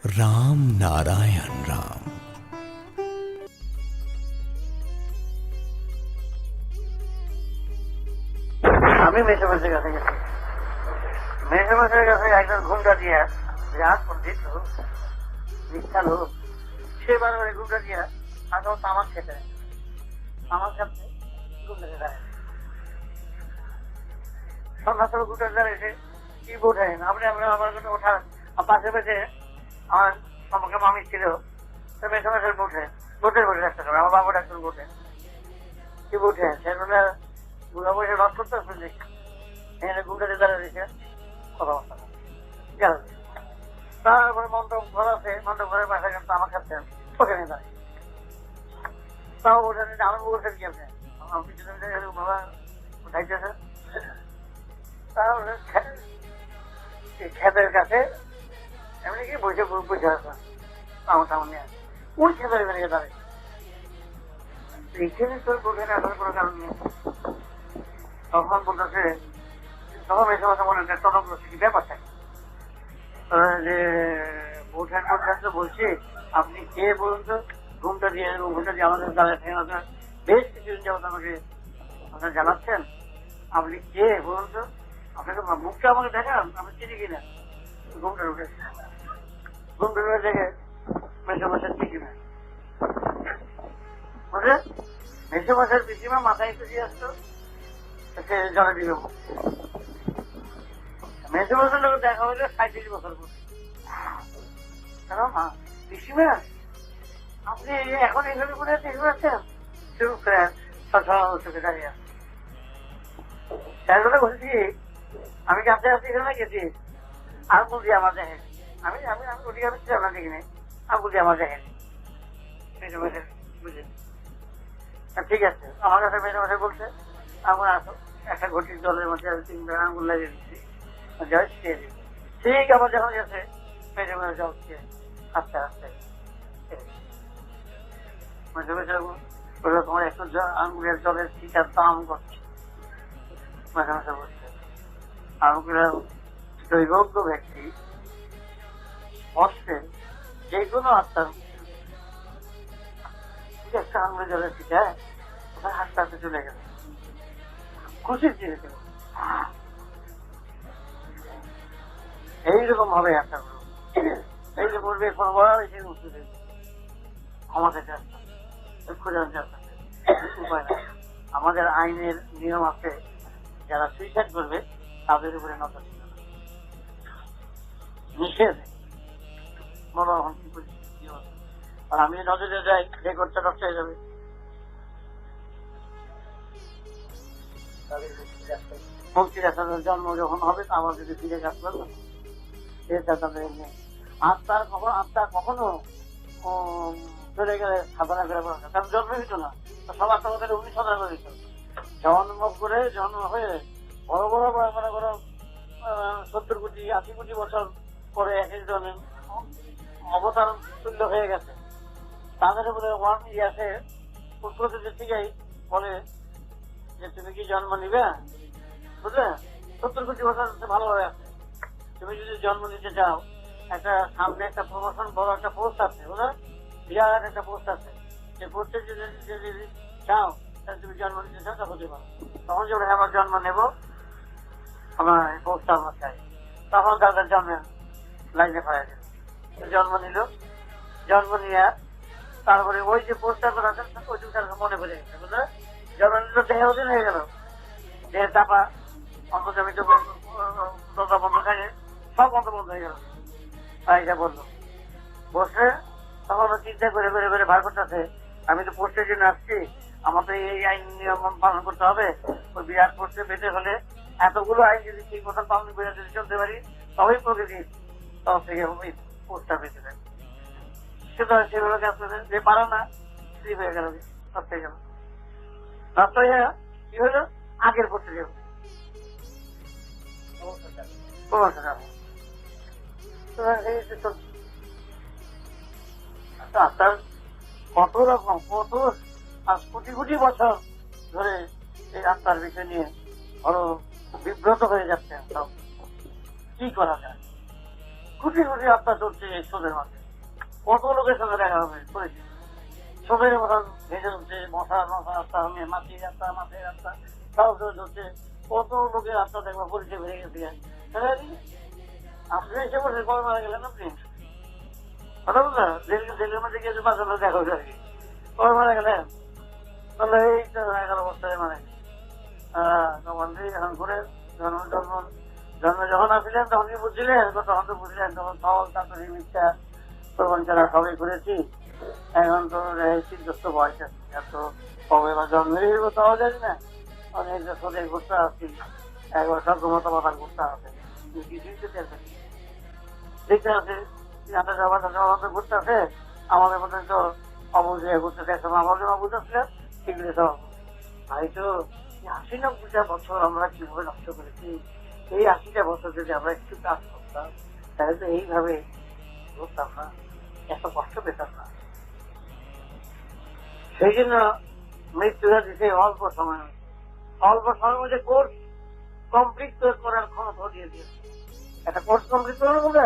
राम नारायण राम। আমি মেসোমশাইয়ের কাছে গেছি। মেসোমশাইয়ের কাছে একজন ঘুমটা দিয়ে রাত পর্যন্ত মিথ্যা লোক সে বারবার ঘুমটা দিয়ে আসলে তামাক খেতে আমার সাথে ঘুমটা দাঁড়ায় সন্ধ্যা সময় ঘুমটা দাঁড়িয়েছে কি বোঝেন আপনি আপনার আমার কাছে ওঠান পাশে পেছে আমার আমাকে মামি ছিল মেসোমশাই বসে বসে বসে রাখতে হবে আমার বাবু ডাক্তার বসে কি বসে সেগুলো বুড়া বসে রদ করতে আসবে এখানে ঘুমটাতে দাঁড়িয়ে দিয়েছে কথাবার্তা গেল। তারপরে মন্ডপ ঘর আছে মন্ডপ ঘরের পাশে কিন্তু আমার কাছে ওখানে দাঁড়িয়ে তাও ওখানে আমার বসে কি আপনি আমার পিছনে বাবা উঠাইতেছে তাহলে খেতের কাছে এমনি কি বসে বসে আছে আমার সামনে ওই খেতের এখানে দাঁড়িয়ে এইখানে তোর বোঝেন আসার কোনো কারণ নেই। তখন বলতেছে তখন এই সময় মনে হয় তদন্ত কি ব্যাপারটা যে বৌঠান তো বলছি আপনি কে বলুন তো ঘুমটা দিয়ে আমাদের দাঁড়িয়ে থাকে বেশ কিছুদিন যাবত আমাকে আপনার জানাচ্ছেন আপনি কে বলুন তো আপনাকে মুখটা আমাকে দেখান আমি চিনি কিনা ঘুমটা উঠেছে ঘুমটা উঠে দেখে মেসোমশাই চিনি না বুঝলেন মেসোমশাইয়ের পিসিমা মাথায় একটু দিয়ে আসতো সে জলে দিল মেসোমশাইয়ের লোক দেখা হইলে ৩৭ বছর পর পিসিমা আপনি এখন এখানে করে দেখতে পাচ্ছেন চোখে দাঁড়িয়ে তারপরে বলছি আমি কাছে আসছি এখানে গেছি আর বলছি আমার দেখেন আমি আমি আমি ওদিকে আমি আপনার দেখি নাই আমি বলছি আমার দেখেন বুঝলেন ঠিক আছে আমার কাছে মেসোমশাই বলছে আমার আসো একটা ঘটির জলের মধ্যে 3 বেলা আঙুল লাগিয়ে দিচ্ছি ঠিক আমার যখন গেছে মেসোমশাই জল খেয়ে আস্তে আস্তে মেসোমশাই বললো তোমার একটু আঙুলের জলের ঠিকার দাম করছে মেসোমশাই বলছে আঙুলের দৈবজ্ঞ ব্যক্তি অস্ত্রে যে কোনো আত্মার একটা আঙুলের জলের ঠিকায় ওটা হাসতে হাসতে চলে গেছে খুশির জিনিস এইরকম ভাবে একটা এই যে বলবে কোনবার এসে উঠতে দেবে আমাদের উপায় না আমাদের আইনের নিয়ম আছে যারা সুইসাইড করবে তাদের উপরে নজর ছিল না নিষেধ বলো এখন কি করছি আর আমি নজরে যাই রেকর্ডটা নষ্ট হয়ে যাবে মুক্তির একটা জন্ম যখন হবে আবার যদি ফিরে কাজ করবে আত্মা কখনো চলে গেলে সাধনা করে কারণ জন্ম হইত না সব আত্মা উনি সাধনা করে দিত জন্ম হয়ে বড় বড় মনে করো ৭০ কোটি ৮০ কোটি বছর পরে এক একজনের অবতার তুল্য হয়ে গেছে তাদের উপরে ওয়ান ইয়াসে প্রকৃতির থেকেই বলে যে তুমি কি জন্ম নিবে বুঝলে ৭০ কোটি বছর ভালোভাবে আছে তুমি যদি জন্ম নিতে চাও একটা সামনে একটা প্রমোশন বড় একটা পোস্ট আছে বুঝলে বিরাট একটা পোস্ট আছে সেই পোস্টে যদি চাও তাহলে তুমি জন্ম নিতে চাও তা হতে পারো তখন যখন আমার জন্ম নেব আমার পোস্ট আমার চাই তখন তাদের জন্মের লাইনে পাওয়া যাবে জন্ম নিল জন্ম নিয়ে তারপরে ওই যে পোস্টার করা আছে ওই তার মনে পড়ে গেছে বুঝলে জন্ম নিল দেহে ওদিন হয়ে গেল দেহের চাপা অন্তর্জমিত দরজা বন্ধ থাকে সব বন্ধ হয়ে গেল এটা বললো বসে তখন চিন্তা করে করে করে বার করতেছে আমি তো পোস্টের জন্য আসছি আমার তো এই আইন নিয়ম পালন করতে হবে ওই বিরাট পোস্টে পেতে হলে এতগুলো আইন যদি ঠিক মতো পালন করে যদি চলতে পারি তবেই প্রকৃতি তখন থেকে ওই পোস্টটা পেতে দেয় সুতরাং সেগুলো কাজ করে যে পারো না স্লিপ হয়ে গেল নষ্ট হয়ে গেল নষ্ট হয়ে কি হলো আগের পোস্টে যাবো কত রকম কত কোটি কোটি বছর ধরে এই আত্মার বিষয় নিয়ে বড় বিব্রত হয়ে যাচ্ছে সব কি করা যায় কোটি কোটি আত্মা চলছে এই সুদের মাঝে। কত লোকের সঙ্গে দেখা হবে করেছি, সুদের মতন ভেজে উঠছে, মশা মশা আত্মা, মাটির আত্মা, মাছের আত্মা সব ধরছে। কত লোকের আত্মা দেখবা পরিচয় বেড়ে গেছে। আপনি এসে বলছেন কবে মারা গেলেন আপনি? কথা বললাম জেলের মধ্যে গিয়েছে বাঁচানো দেখা হচ্ছে আর কি। কবে মারা গেলেন? তাহলে এই 11 বছরে মানে এখন করে জন্ম যখন আসছিলেন তখন কি বুঝছিলেন? তখন তো বুঝলেন, তখন ফল তারপরে মিথ্যা প্রবণ যারা সবই করেছি। এখন তো চিন্তাস্ত বয়স আছে, এত কবে বা জন্মের পাওয়া যায় না। অনেক সোদে ঘুরতে আসছি, একবার সর্বমত কথা ঘুরতে আসে, কিছুই তো টের পাচ্ছি। দেখতে আছে ঘুরতে আসে, আমাদের মধ্যে তো অবুঝে ঘুরতে এখন আমাদের অবুঝ আসলে সেগুলো সব ভাই তো 80-90টা বছর আমরা কিভাবে নষ্ট করেছি। এই 80টা বছর যদি আমরা একটু কাজ করতাম তাহলে তো এইভাবে ঘুরতাম না, এত কষ্ট পেতাম না। সেই জন্য মৃত্যুরা দিতে অল্প সময় মধ্যে কোর্স কমপ্লিট করার ক্ষমতা দিয়ে দিয়েছে। একটা কোর্স কমপ্লিট করবো বলে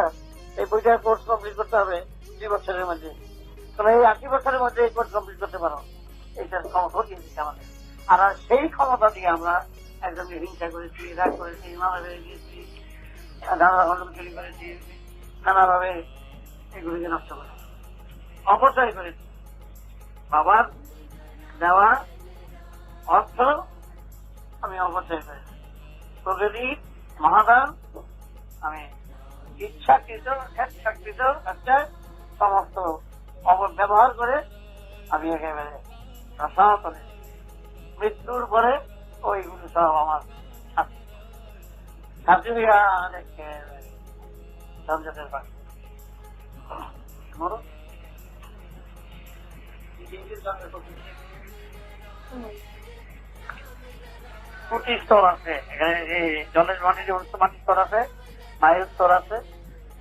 এই বইটা কোর্স কমপ্লিট করতে হবে 2 বছরের মধ্যে। তাহলে এই 80 বছরের মধ্যে এই কোর্স কমপ্লিট করতে পারো, এইটার ক্ষমতা দিয়ে দিচ্ছে আমাদের। আর সেই ক্ষমতা দিয়ে আমরা একজনকে হিংসা করেছি, রাগ করেছি, মামলা বেড়ে দিয়েছি, নানা গন্ডগোল করেছি, নানাভাবে এগুলিকে নষ্ট করেছি, অপচয় করেছি। বাবার দেওয়া অর্থ আমি অপচয় করেছি। প্রগতির মহাদান আমি ইচ্ছাকৃত একটা সমস্ত অপব্যবহার করে আমি একেবারে রসাতলে মৃত্যুর পরে ওইগুলো সব আমার ছাত্রীরা সংযোগের পাশে কোটি স্তর আছে এখানে, জলের মাটির মাটির স্তর আছে, মায়ের স্তর আছে,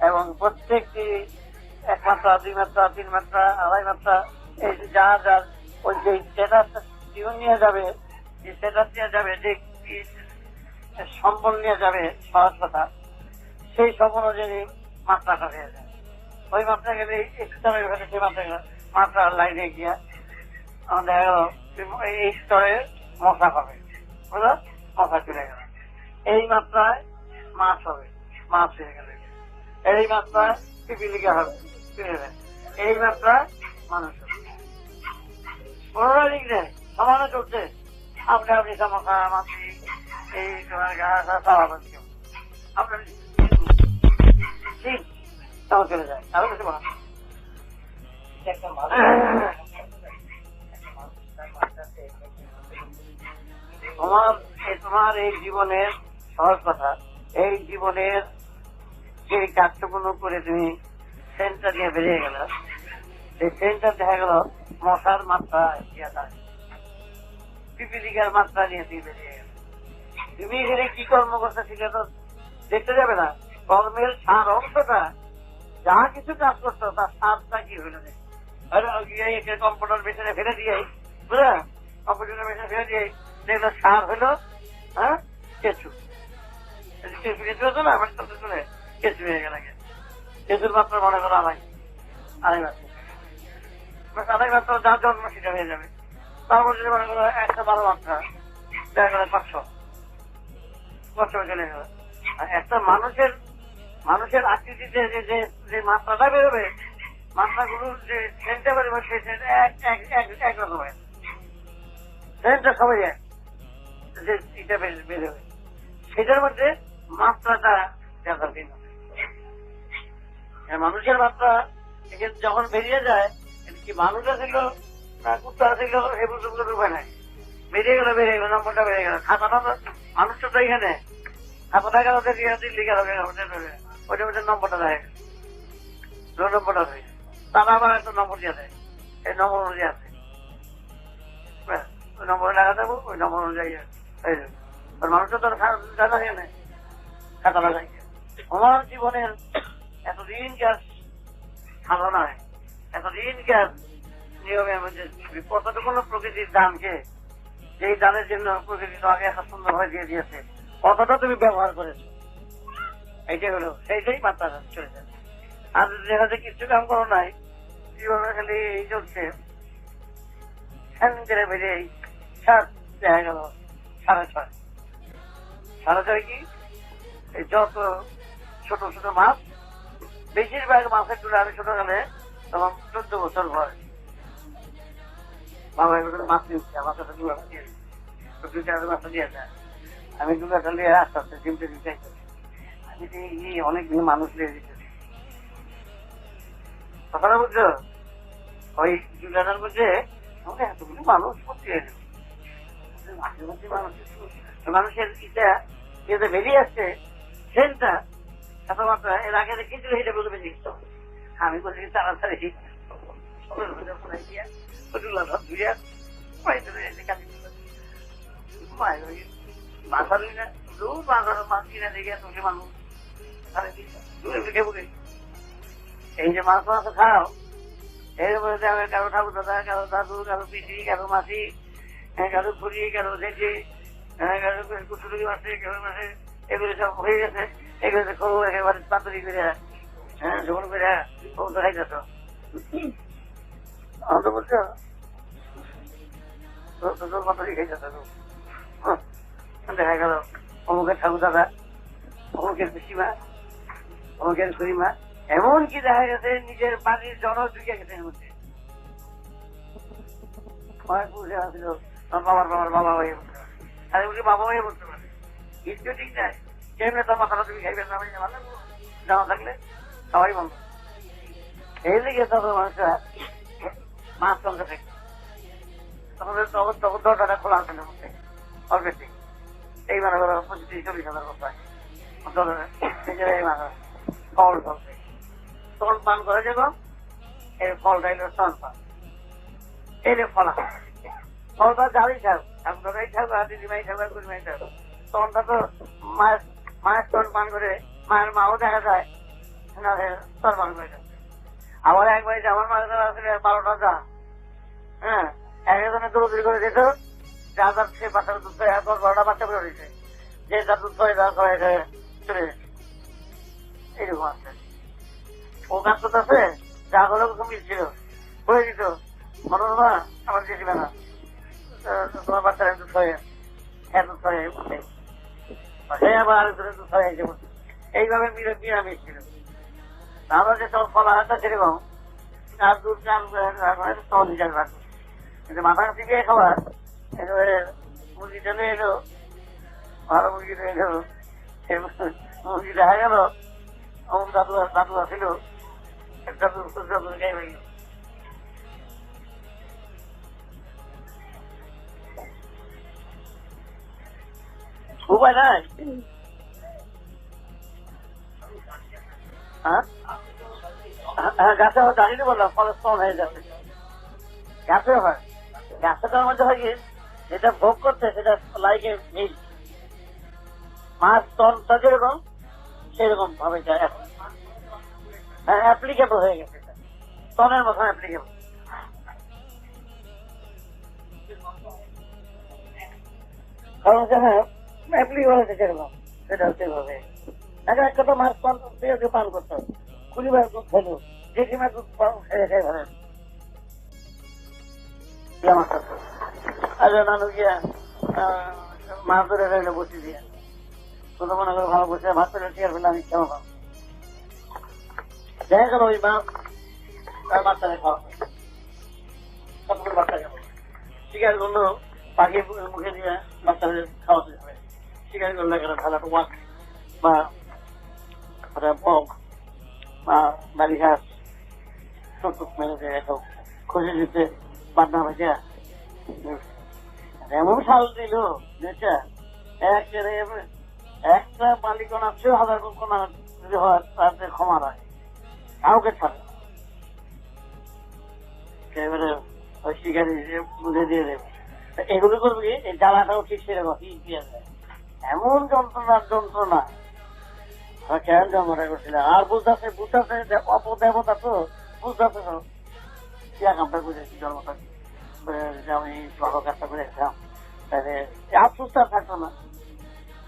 এবং প্রত্যেকটি 1 মাত্রা, 2 মাত্রা, 3 মাত্রা, 2.5 মাত্রা, এই যার যার ওই যে জীবন নিয়ে যাবে, যে স্ট্যাটাস নিয়ে যাবে, যে সম্বল নিয়ে যাবে, সহজ কথা, সেই সব অনুযায়ী মাত্রাটা হয়ে যায়। ওই মাত্রা গেলে স্তরের ভেতরে সেই মাত্রার লাইনে গিয়া আমাদের এই স্তরে মশা হবে, বুঝলো, মশা চলে গেল। এই মাত্রায় মাছ হবে, মাছ হয়ে গেল। এই মাত্রায় পিপিলিকা হবে, এই মাত্রায় মানুষ হবে। কোনোটা দিক নেই, সমানে চলছে। আপনি সমস্যা মাছি, এই তোমার আপনার ঠিক তাও চলে যায়। আরো কিছু বলা তোমার এই জীবনের সহজ কথা, এই জীবনের যে কাজটুকুনো করে তুমি সেন্টার নিয়ে বেরিয়ে গেল, সেই সেন্টার দেখা গেল মশার মাত্রা পিপিলিকার মাত্রা নিয়ে তুমি বেরিয়ে গেল। তুমি এখানে কি কর্ম করতে সেটা তো দেখতে যাবে না। কর্মের সার অংশটা যা কিছু কাজ করতো তার সারটা কি হইল, কম্পিউটার মেশিনে ফেলে দিয়ে, বুঝলা, কম্পিউটার মেশিনে ফেলে দিয়ে দেখলো সার হইলো কেঁচু। কেঁচু হতো না আমার সাথে শুনে কেঁচু হয়ে গেল। কেঁচুর মাত্রা মনে করো আড়াই মাত্রা যার জন্ম সেটা হয়ে যাবে। তারপর যদি মনে করো 112 মাত্রা দেখা গেল 500 চলে গেল। একটা মানুষের আকৃতিতে যে মাত্রাটা বেরোবে, মাত্রাগুলোর যে সেন্টটা বেরোবে সেই সেন্ট একরকম হয়, সেন্টটা সবাই এক, যে এটা বেরোবে সেটার মধ্যে মাত্রাটা ভিন্ন। মানুষের মাত্রা যখন বেরিয়ে যায়, কি মানুষ ছিল না কুত্তা ছিল এ বুঝতে উপায় নাই, বেরিয়ে গেল নম্বরটা বেড়ে গেল। খাতাটা তো মানুষটা তো এখানে খাতাটা গেল দিল্লি গেল, ওইটা ওইটার নম্বরটা দেয়, নম্বরটা দেয়, তারা আবার একটা নম্বর দিয়ে দেয়, এই নম্বর অনুযায়ী আছে, ওই নম্বরে লাগা দেবো, ওই নম্বর অনুযায়ী মানুষটা তো জানা এখানে খাতাটা যায়। আমার জীবনের এতদিন গ্যাস সাধনায়, এতদিন গ্যাস নিয়মের মধ্যে কতটুকু প্রকৃতির দানকে, যেই দানের জন্য প্রকৃতি আগে এত সুন্দর হয়ে দিয়ে দিয়েছে, কতটা তুমি ব্যবহার করেছো, এইটাই হলো সেইটাই মাত্রা চলে যাবে। আর দেখা যায় কিছু কাম করো নাই, জীবনে খালি এই চলছে। করে বেরিয়ে সাত দেখা গেল 6:30। 6:30 কি এই যত ছোট ছোট মাছ, বেশিরভাগ মাছের টুলে আমি ছোট গেলে তখন 14 বছর বয়স। বাবা এগুলো মাছ নিচ্ছে, আমার কাছে ডুলাটা দিয়ে দুইটা মাছটা দিয়ে যায়। আমি ডুলাটা নিয়ে আস্তে আস্তে জিমতে দিতে আমি অনেকদিন মানুষ নিয়ে দিতেছি। কথাটা বুঝছো? ওই ডুলাটার মধ্যে এতগুলো মানুষ করতে মানুষের ইটা যেটা বেরিয়ে আসছে সেটা কথাবার্তা এর আগে রেখেছিল, এটা বলে বেরিয়ে আমি বলছি তাড়াতাড়ি মাথা দিই না মাছ কিনে দেখে তুমি মানুষ এই যে মাছ মাছ খাও এর মধ্যে কারো ঠাকুর দাদা, কারো দাদু, কারো পিসি, কারো মাসি, কারো খুঁড়ি, কারো জেঠি, কারো কুচুরি মাসে, কারো মাসে, এগুলো সব হয়ে গেছে। এগুলো করবো একেবারে পাতরি করে ঝোল করে তো খাইতেছ বলছো পাতরি খাইতেছ। দেখা গেল অমুকের ঠাকুর দাদা, অমুকের পিসিমা, অমুকের খুড়িমা, এমনকি দেখা গেছে নিজের বাড়ির জন ঢুকে গেছে এর মধ্যে। বাবার বাবার বাবা হয়ে বলতে পারে, আর এমনকি বাবা হয়ে বলতে পারে। কিন্তু ঠিক নাই, কেমনে তোর মাথাটা তুমি খাইবেন না, জামা থাকলে সবাই বন্ধ। এই দিকে তখন মানুষরা মাছ সংখ্যা থাকে, তখন দরজাটা খোলা আছে মধ্যে অলরেডি। এই মানে 25-40,000 বছর ফল চলছে, তল পান করে যখন এই ফলটা এলো স্তন পান, এলে ফলা ফলটা যারই থাক, আপনারাই থাক আর দিদিমাই থাক আর কুড়িমাই থাক, স্তনটা তো মায়ের স্তন পান করে মায়ের মাও দেখা যায় স্তন পান করে যাচ্ছে। আবার একবার আমার মাঝে আসলে 12টা যা, হ্যাঁ একজনে দৌড়ি করে যেত, যা যার সে বাচ্চার দুধ খায় 10-12টা বাচ্চা করে দিচ্ছে, যে যার দুধ খায় তার খায় চলে যাচ্ছে। এইরকম আছে ও কাজ করতেছে, যা করে কমিয়ে ছিল বলে দিত মনে না আমার দিয়ে দিবে না, তোমার বাচ্চারা দুধ খায় দুধ খায় সে আবার আরেকজনের দুধ খায় এসে বলছে। এইভাবে নিরামিষ ছিল। আমরা যে সব ফলা হাতটা সেরকম আর দুধ চান সহজ হিসাবে রাখবো, কিন্তু মাথা থেকে খাবার একেবারে মুরগি চলে এলো, ভালো মুরগি চলে এলো, সে মুরগি দেখা গেল অমুক দাদু ছিল গাই হয়ে গেল। উপায় নাই। গাছে দাঁড়িয়ে বললাম ফলে স্তন হয়ে যাচ্ছে, গাছে হয়, গাছটার মধ্যে হয় কি যেটা ভোগ করছে সেটা লাইকে মিল মাছ স্তনটা যেরকম সেরকম ভাবে যায় এখন। হ্যাঁ অ্যাপ্লিকেবল হয়ে গেছে, স্তনের মতো অ্যাপ্লিকেবল। কারণ হ্যাঁ অ্যাপ্লিকেবল হয়েছে সেরকম, সেটা সেভাবে এখন একটা তো মাছ স্তন পান করতে হবে। কুড়িবার দুধ খেলো, জেঠিমার দুধ খেয়ে খেয়ে ধরেন নানু গিয়া মাছ ধরে রইলে বসে দিয়ে কোথাও মনে করে ভালো বসে ভাত করে টিয়ার ফেলে আমি খেয়ে পাবো। দেখা গেল ওই মাছ তার বাচ্চাকে খাওয়া সবগুলো বাচ্চা খাবো, শিকার করলো পাখি মুখে দিয়ে বাচ্চাদের খাওয়াতে হবে। শিকার করলে গেলে ভালো একটা ওয়াক বা বক বা বাড়ি ঘাস টুকটুক মেরে দিয়ে খুঁজে দিতে বান্না ভাজা এমন সাল দিল যেটা একটা মালিকানা 6,000 কোনা যদি হয় তাদের ক্ষমা রাখে কাউকে ছাড়ে এবারে ওই শিকারি বুঝে দিয়ে দেবে। এগুলো করবি এই জ্বালাটাও ঠিক সেরকম দিয়ে দেয়, এমন যন্ত্রণা কেন জন্মটা করছিল। আর বুঝতেছে অপদেবতা তো বুঝতেছে তো ইয়া কামটা বুঝেছি জন্মটা আমি ভালো কাজটা করে আসলাম, তাহলে আফসোসটা থাকতো না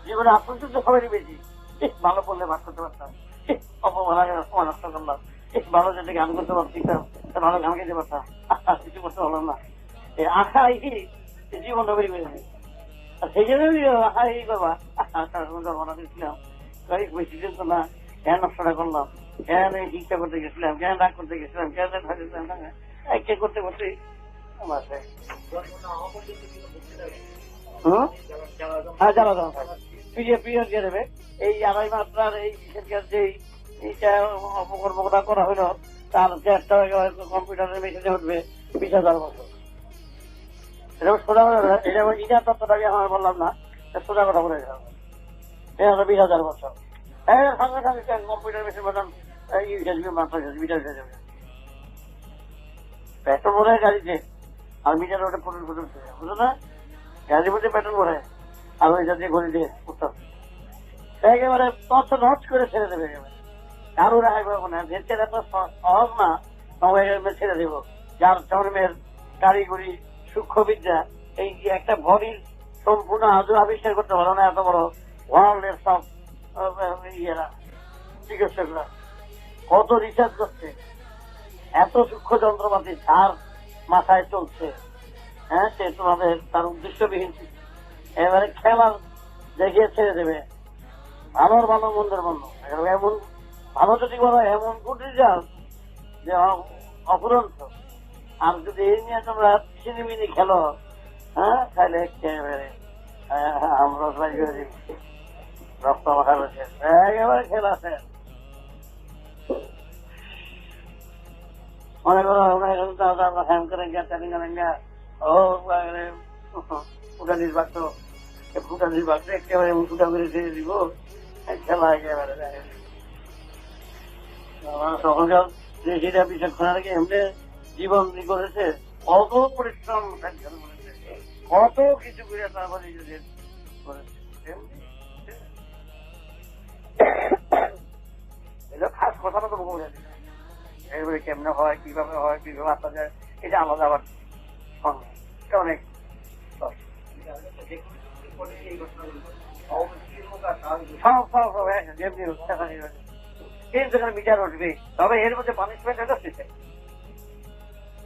জীবনে। আফসোস তো সবারই বেশি, ভালো পড়লে ভাগ করতে পারতাম, সময় নষ্ট করলাম, ভালো যদি গান করতে পারতাম, ভালো গান গাইতে পারতাম, কিছু করতে পারলাম না। এই আশা জীবনটা বেরিয়ে বেরিয়ে, আর সেই জন্য আশা করবা জন্মনা দিয়েছিলাম, বেশি দিন তো না, কেন নষ্টটা করলাম, কেন হিংসা করতে গেছিলাম, কেন রাগ করতে গেছিলাম, কেন থাকছিলাম, কে করতে করতে হ্যাঁ জ্বালা জ্বালা থাকে পিরিয়ড দিয়ে দেবে। এই আড়াই মাত্রার এই যে এইটা অপকর্মটা করা হইল, তার একটা কম্পিউটারের মেশিনে উঠবে 20,000 বছর। এটা সোজা কথা, এটা ইটার তত্ত্বটা আমি বললাম না, সোজা কথা বলে দিলাম, 20,000 বছর। সঙ্গে সঙ্গে কম্পিউটার মেশিন বললাম পেট্রোল ভরে গাড়িতে, আর মিটার ওটা ফুটুন ফুটুন বুঝলো না, গাড়ির মধ্যে পেট্রোল ভরে আর ওই যাতে ঘড়ি দিয়ে উঠতাম একেবারে তথ্য নচ করে ছেড়ে দেবে, একেবারে কারো রাখা করবো না, দেখতে এত সহজ না, ছেড়ে দেবো। যার জন্মের কারিগরি সূক্ষ্মবিদ্যা, এই যে একটা ভরির সম্পূর্ণ আজও আবিষ্কার করতে পারো না, এত বড় ওয়ার্ল্ডের সব ইয়েরা চিকিৎসকরা কত রিসার্চ করছে, এত সূক্ষ্ম যন্ত্রপাতি যার মাথায় চলছে, হ্যাঁ সে তোমাদের তার উদ্দেশ্যবিহীন এবারে খেলার দেখিয়ে ছেড়ে দেবে, ভালোর ভালো মন্দের মন্দ, এমন ভালো যদি বলো এমন গুড রেজাল্ট যে অপুরন্ত। আর যদি এই নিয়ে তোমরা সিনেমিনি খেলো, হ্যাঁ তাহলে একেবারে আমরা রক্ত মাখা রয়েছে, একেবারে খেলা শেষ। মনে করো হ্যাম করেঙ্গা চ্যালিং করেঙ্গা ফুটা নির্বাক্ত ফুটা নির্বাক্ত একেবারে ফুটা করে ছেড়ে দিব, খেলা একেবারে তখনকার যে সেটা বিচক্ষণার এমনি জীবন করেছে, কত পরিশ্রম করেছে, কত কিছু করে তারপরে নিজেদের করেছে। এটা খাস কথাটা তো বলে দিচ্ছে, এবারে কেমনে হয়, কিভাবে হয়, কিভাবে আসা যায়, এটা আলাদা আবার অনেক যেখানে বিচার উঠবে, তবে এর মধ্যে পানিশমেন্ট এটা দিচ্ছে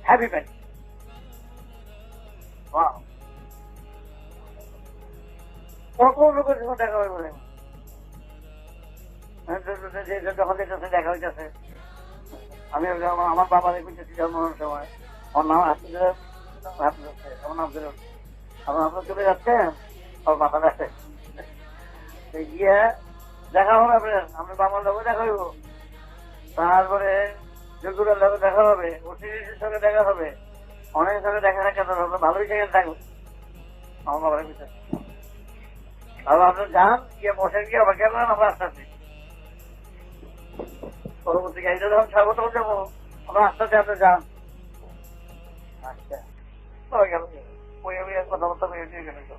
হ্যাপি প্যান। কত লোকের সঙ্গে দেখা হয় বলে যখন দেখতেছে দেখা হইতেছে, আমি আমার বাবা দেখতেছি জন্মের সময় আমার নাম আসছে, আমার নাম ধরে আপনার চলে যাচ্ছেন, আমার মাথা দেখে গিয়ে দেখা হবে, আপনার বাবার লোক দেখা হইব, তারপরে যোগ্যতার লোক দেখা হবে, অতিথির সঙ্গে দেখা হবে, অনেক সঙ্গে দেখা সাক্ষাৎ হবে, ভালোই সেখানে থাকবো আমার বাবার ভিতরে। তাহলে আপনার যান গিয়ে বসে গিয়ে আবার কেন আমরা আস্তে আস্তে পরবর্তী গাড়িটা যখন ছাড়বো তখন যাবো, আমরা আস্তে আস্তে আপনি যান। আচ্ছা কথাবার্তা করে দিয়ে গেলে তো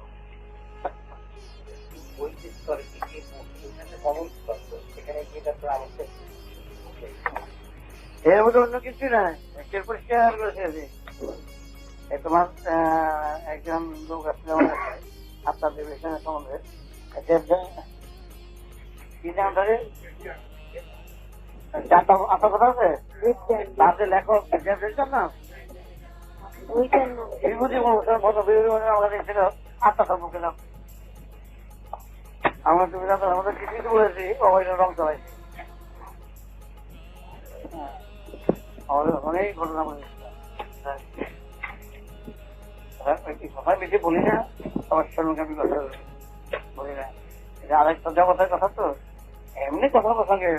এর মধ্যে অন্য কিছু নাই, পরিষ্কার করেছে। তোমার একজন লোক আসলে আপনার ডিভিশনের সম্বন্ধে কি নাম ধরে চারটা আপনার কথা আছে, তার যে লেখক না আত্মা সম্পর্কে নাম আমরা তুমি আমাদের কিছুই তো বলেছি অবৈধ রং চালাইছি, আমাদের অনেক ঘটনা বলেছি, কথায় বেশি বলি না, আমার সঙ্গে আমি কথা বলি না, এটা আরেকটা জগতের কথা তো, এমনি কথা প্রসঙ্গে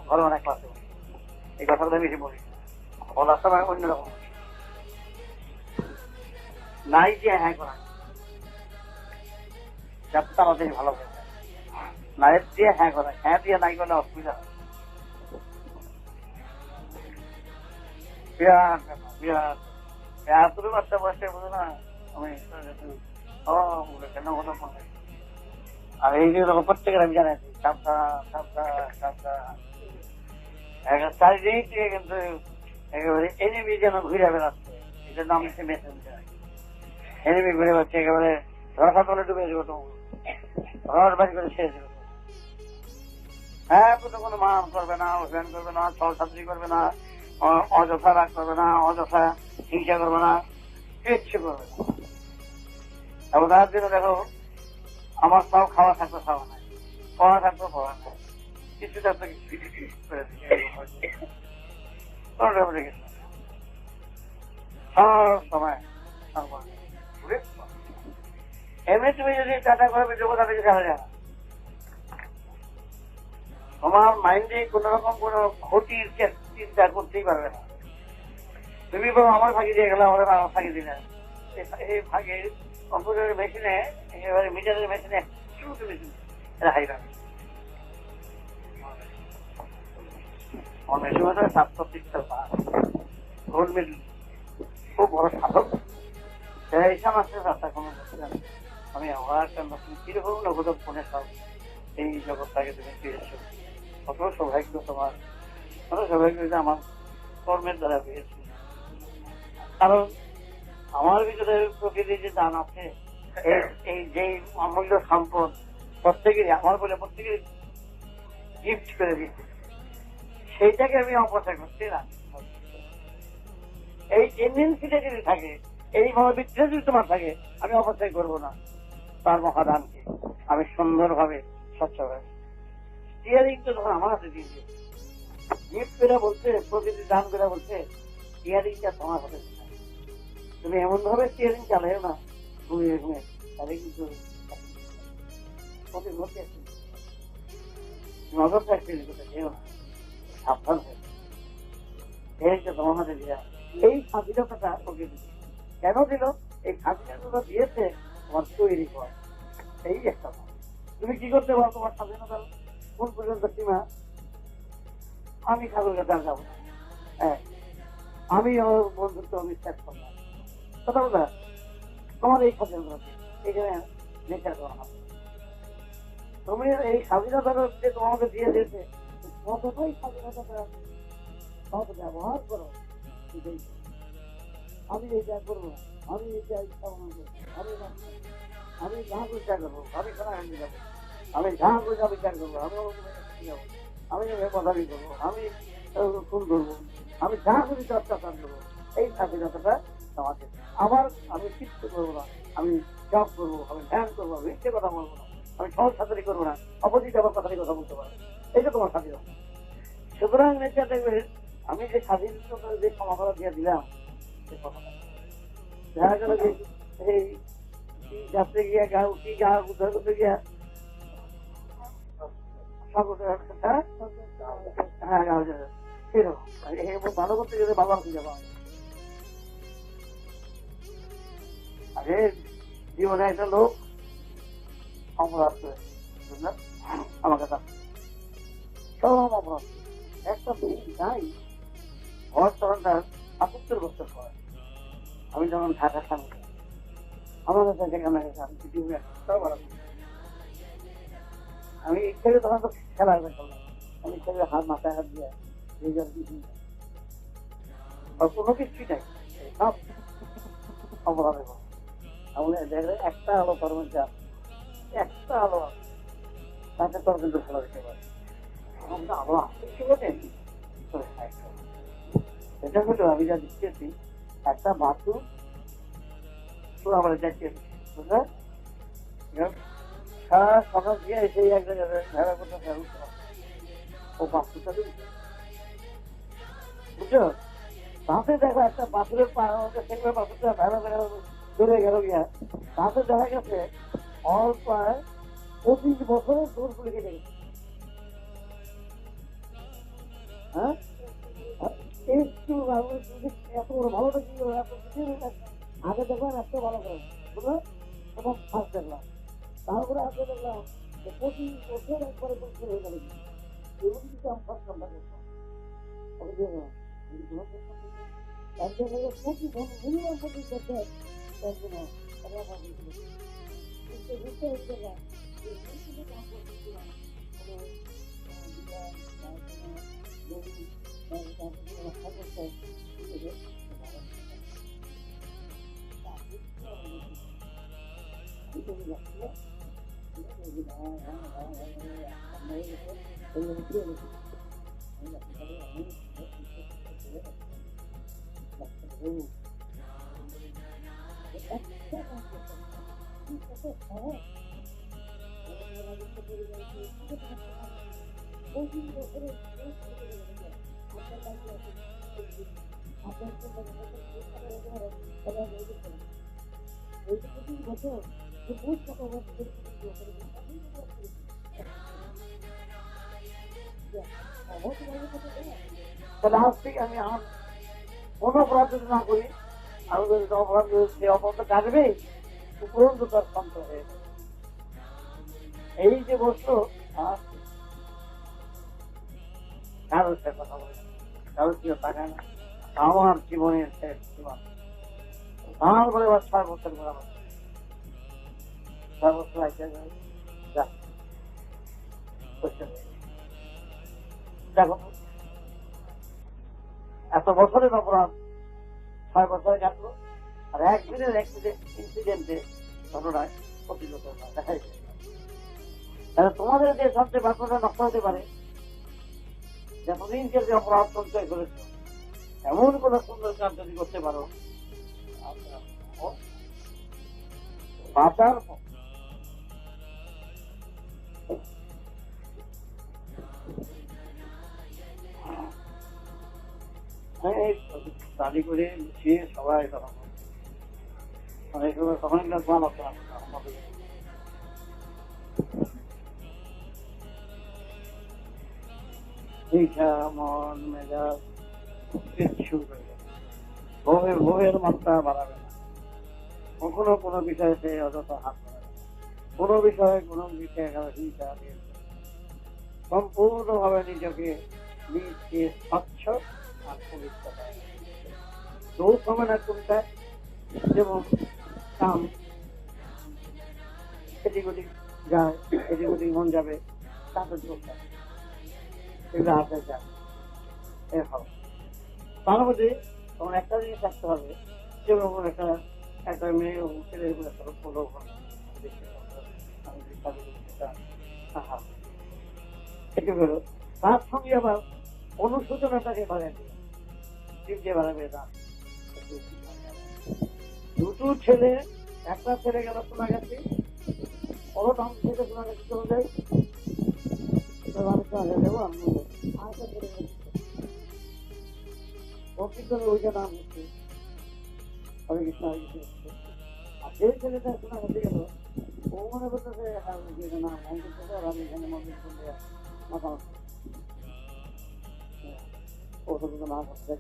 ঘরে অনেক ক্লাসে এই কথাগুলো বেশি বলি, বলার সময় অন্যরকম নাই যে হ্যাঁ করা যাতে তাড়াতাড়ি ভালো হয়ে যায়, নাইট দিয়ে হ্যাঁ করা, হ্যাঁ দিয়ে নাই করলে অসুবিধা হয়। বিরাট বিরাট এতটুকু বাচ্চা বয়সে বুঝে না আমি কেন কথা বলে, আর এই যে প্রত্যেকের আমি জানাইছি সাবধা সাবধা সাবধা চারিদিক থেকে কিন্তু একেবারে এনিমি যেন ঘুরে বেড়াচ্ছে, এটার নাম হচ্ছে মেসেজ, এনিমি ঘুরে বেড়াচ্ছে একেবারে রসা তলে ডুবে যাবো, তোমার রস বাড়ি করে ছেড়ে দেবে, হ্যাঁ, কোনো মান করবে না, অভিযান করবে না, ছলছাত্রী করবে না, অযথা রাগ করবে না, অযথা হিংসা করবে না, কিচ্ছু করবে না। এবং তার জন্য দেখো আমার সব খাওয়া থাকতো খাওয়া নাই, পড়া থাকতো পড়া নাই, কিছু থাকতো সব সময় এমনি তুমি যদি টাটা করে যোগ্যতা থেকে দেখা যায় না, তোমার মাইন্ডে কোন রকম কোন ক্ষতির চিন্তা করতেই পারবে না। তুমি বলো আমার ফাঁকি দিয়ে গেলে আমার ফাঁকি দিলে এই ফাঁকি কম্পিউটারের মেশিনে একেবারে মিটারের মেশিনে এটা হাই রাখে অনেক সময় ছাত্র শিক্ষা গোল্ড মেডেল খুব বড় সাধক হিসাব আসছে রাস্তা কোনো আমি আমার একটা নতুন কিরকম নগদ ফোনে সব এই জগৎটাকে তুমি পেয়েছো, কত সৌভাগ্য তোমার, কত সৌভাগ্য যে আমার কর্মের দ্বারা পেয়েছি। কারণ আমার ভিতরে প্রকৃতির যে দান আছে, এই যে অমূল্য সম্পদ প্রত্যেকেরই আমার বলে প্রত্যেকেরই গিফট করে দিচ্ছে, সেইটাকে আমি অপচয় করছি না। এই টেন্ডেন্সিটা যদি থাকে, এই মনোবৃত্তিটা যদি তোমার থাকে, আমি অপচয় করবো না তার মহাদানকে, আমি সুন্দরভাবে স্বচ্ছভাবে স্টিয়ারিং তো তখন আমার হাতে দিয়েছে, গিফট করে বলছে, প্রকৃতি দান করে বলছে স্টিয়ারিংটা তোমার হাতে, তুমি এমন ভাবে স্টিয়ারিং চালাও না ঘুমিয়ে ঘুমিয়ে, তাহলে কিন্তু নজরটা স্টিয়ারিং করতে যেও না, সাবধান হয়ে স্টিয়ারিংটা তোমার হাতে দেওয়া। এই স্বাধীনতাটা প্রকৃতি কেন দিল? এই স্বাধীনতা দিয়েছে তোমার তৈরি করা, এই একটা। তুমি কি করতে পারো তোমার স্বাধীনতা কোন পর্যন্ত সীমা? আমি ঠাকুর কাছে আর যাবো না, হ্যাঁ আমি আমার বন্ধুত্ব বিশ্বাস করলাম, কথা বলতে তোমার এই স্বাধীনতা এখানে নেচার করা হবে। তুমি এই স্বাধীনতার যে তোমাকে দিয়ে দিয়েছে, কতটাই স্বাধীনতাটা কত ব্যবহার করো। আমি এইটা করবো, আমি এইটা ইচ্ছা মনে করবো, আমি যাহা বিচার করবো, আমি সোনাহান্ডি যাবো, আমি যাহা করে বিচার করবো, আমি যাবো, আমি কথাবি করবো, আমি খুন করবো, আমি যাহা করি অত্যাচার করবো। এই স্বাধীনতাটা আমাকে আবার আমি চিত্ত করবো না, আমি জব করবো, আমি ধ্যান করবো, আমি মিথ্যে কথা বলবো না, আমি সহজ ছাত্রী করবো না, অপোজিট আবার কথারই কথা বলতে পারবো, এইটা তোমার স্বাধীনতা। সুতরাং নেচার দেখবে আমি যে স্বাধীনতা যে সমাধান দিয়ে দিলাম, দেখা গেল যে এই যাত্রে গিয়া গা উঠি গা উদ্ধার করতে গিয়া ভালো করতে গেলে বাবা খুঁজে পাওয়া যায়। আরে জীবনে একটা লোক অপরাধ করে আমাকে সব অপরাধ একটা নাই ঘর তখনটা ৭৭ বছর পর আমি যখন ঢাকার সামনে আমার কাছে সেখানে আমি ইচ্ছাকে তখন তো খেলা করলাম, আমি ইচ্ছাকে হাত মাথায় হাত দিয়ে কোনো কিছুই নাই, সব অপরাধে দেখলে একটা আলো কর্মের চাপ, একটা আলো তাতে তোর কিন্তু খেলা দিতে পারে আলো আসতে এটা হলো আমি যা দিচ্ছি একটা বাথরুম আমার যাচ্ছি বুঝলে, সারা সকাল দিয়ে এসে এক জায়গায় ভেড়া করতে ও বাথরুমটা বুঝছো, তাতে দেখো একটা বাথরুমের সেখানে বাথরুমটা ভেড়া ভেড়া ধরে গেল গিয়া, তাতে দেখা গেছে অল প্রায় 25 বছরের দূর করে কেটে গেছে। হ্যাঁ একটু এত বড় ভালোটা কি আগে দেখলাম এত ভালো করে বুঝলো, প্রথম ফার্স্ট দেখলাম, তারপরে আগে দেখলাম 25 বছর একবারে হয়ে গেল, এগুলো কিন্তু আমি ফার্স্ট নাম্বার করতাম মিনিমাম 25 বছর তাহলে আজ থেকে আমি আমার কোন অপরাধ যদি না করি, আমি যদি অপরাধ সে অপরাধ কাটবে উপরন্ত তার শান্ত হয়ে যাবে। এই যে বস্তু কারোর সাথে কথা বলে কারোর কেউ তাকায় না। আমার জীবনের শেষ জীবন আমার করে 6 বছর করে আমার 6 বছর আগে দেখো এত বছরের অপরাধ 6 বছরে কাটলো, আর একদিনের ইনসিডেন্টে ঘটনায় প্রতিরোধ দেখাই যায়। তাহলে তোমাদের যে সবচেয়ে বাক্যটা নষ্ট হতে পারে, যতদিনকে যে অপরাধ সঞ্চয় করেছ, এমন কোন সুন্দর কাজ যদি করতে পারো বাঁচার দাবি করে লুচিয়ে সবাই তখন তখন মন মেজাজ শুরু করে যাবে, ভোগের মাত্রা বাড়াবে না, কখনো কোনো বিষয়ে সে অযথা হাত বাড়াবে না, কোনো বিষয়ে হিংসা সম্পূর্ণভাবে নিজকে নিজকে স্বচ্ছ আর পবিত্র দৌড় হবে না কোনটায়, যেমন কাম এদিক ওদিক যায়, এদিক ওদিক মন যাবে, তাদের দোষটা এগুলো হাতে যায় তার মধ্যে তখন একটা জিনিস থাকতে হবে, যেমন একটা মেয়ে ছেলের উপরে তার সঙ্গে আবার অনুশোচনাটাকে বাড়াবে, যে বাড়াবে না। দুটো ছেলে, একটা ছেলে গেল শোনা গেছে বড় দাম ছেলে শোনা গেছে চলে যায়, দেবো আমি ওইটা নাম হচ্ছে হরে কৃষ্ণ হরে কৃষ্ণ হচ্ছে। আর যে ছেলেটা শোনা গেছে গেল ও মনে করতেছে নাম আমি করতেছে, আর আমি এখানে মন্দির করলে মাথা ও তো না করতে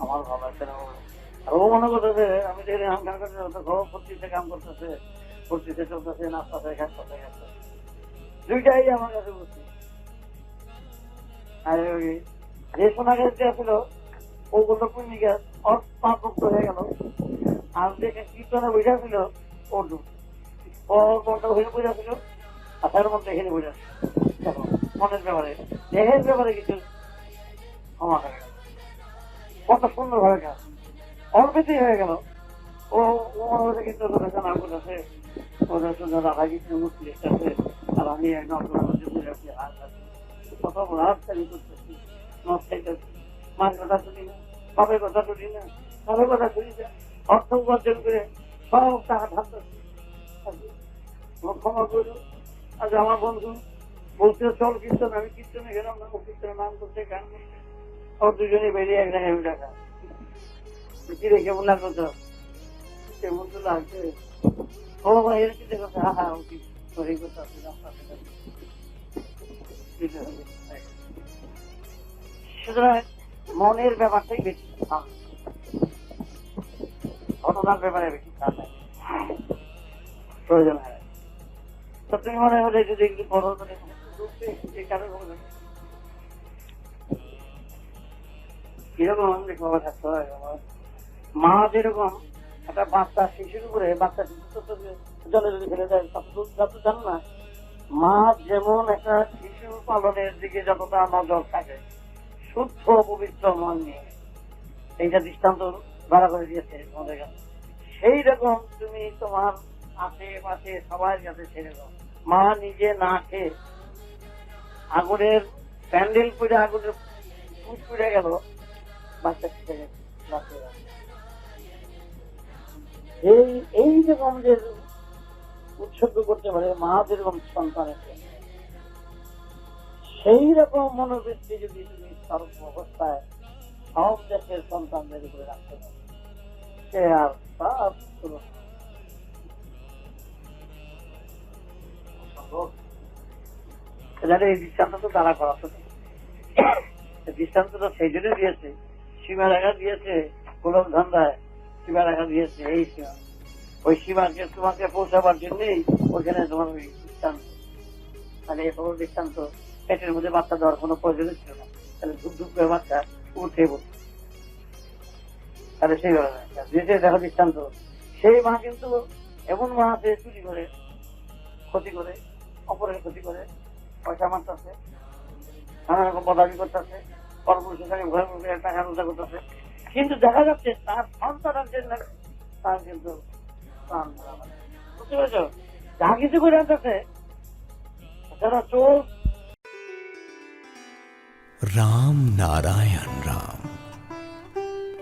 আমার ভালো লাগছে না। আর ও মনে করতেছে আমি যে কাম করতেছে পত্রিতে কাম করতেছে, পত্রিতে চলতেছে, নাস্তাতে খাচ্ছে খাচ্ছে, দুইটাই আমার কাছে বুঝছি। আর যে সোনা গাছ ছিল ও বলতো পুণ্যি গাছ অর্থ হয়ে গেল, আর যে কীর্তনে বুঝা ছিল ওর মনটা ওখানে বোঝা ছিল, আর তার মনটা এখানে বোঝা ছিল। মনের ব্যাপারে দেহের ব্যাপারে কিছু ক্ষমা হয়ে গেল, কত সুন্দর ভাবে গাছ অর্পিতই হয়ে গেল। ও কিন্তু নাম করেছে ওদের সঙ্গে রাখা কিছু মূর্তি আছে, আর আমি একদম কত রাজধানী করতেছি, মার কথা শুনি না, বাপের কথা শুনি না, কারোর কথা শুনি না, অর্থ উপার্জন করে সব টাকা ঢালতেছি। ক্ষমা করো। আজ আমার বন্ধু বলতে চল কীর্তন, আমি কীর্তনে গেলাম না, ও কীর্তনের নাম করতে গান করতে, ওর দুজনে বেরিয়ে এক জায়গায় টাকা কিরে কেমন লাগলো তো, কেমন তো লাগছে, ও ভাই এর কি দেখো, হ্যাঁ হ্যাঁ উচিত এই কথা সুতরাং মনের ব্যাপারটাই বেশি ঘটনার ব্যাপারে বেশি প্রয়োজন হয়। তো তুমি মনে হলে যদি একটু বড় করে কিরকম বাবা থাকতে হয়, মা যেরকম একটা বাচ্চা শিশুর উপরে, বাচ্চা শিশু জলে যদি ফেলে দেয় যত জানো না, মা যেমন একটা শিশু পালনের দিকে যতটা নজর থাকে শুদ্ধ পবিত্র মন নিয়ে, এইটা দৃষ্টান্ত ভাড়া করে দিয়েছে তোমাদের কাছে, সেই রকম তুমি তোমার আশেপাশে সবার কাছে ছেড়ে দাও। মা নিজে না খেয়ে আগুনের প্যান্ডেল পুড়ে আগুনের ফুট পুড়ে গেল, বাচ্চা খেতে গেছে। এই রকম যে উৎসর্গ করতে পারে মা যেরকম সন্তানের জন্য, সেই রকম মনোবৃত্তি যদি তুমি সর্ব অবস্থায় সব দেশের সন্তানদের উপরে রাখতে পারো, সে আর সব এই দৃষ্টান্ত তো তারা করা দৃষ্টান্ত তো সেই জন্য দিয়েছে, সীমা রেখা দিয়েছে, গোলক ধান্দায় সীমা রেখা দিয়েছে। এই সীমা, ওই সীমাকে তোমাকে পৌঁছাবার জন্যই ওইখানে তোমার ওই দৃষ্টান্ত। তাহলে এই সকল দৃষ্টান্ত পেটের মধ্যে বাচ্চা দেওয়ার কোনো প্রয়োজন ছিল না, তাহলে ধূপ ধূপ করে বাচ্চা উঠে বলছে। তাহলে সেইভাবে দেখো দৃষ্টান্ত, সেই মা কিন্তু এমন মা আছে চুরি করে, ক্ষতি করে, অপরের ক্ষতি করে, পয়সা মারতেছে, নানা রকম বদাবি করতেছে, পরপুরুষের সঙ্গে ঘরে ঘুরে টাকা রোজা করতেছে, কিন্তু দেখা যাচ্ছে তার সন্তানের জন্য তার কিন্তু বুঝতে পেরেছ, যা কিছু করে আনতেছে যারা চোর। राम नारायण राम।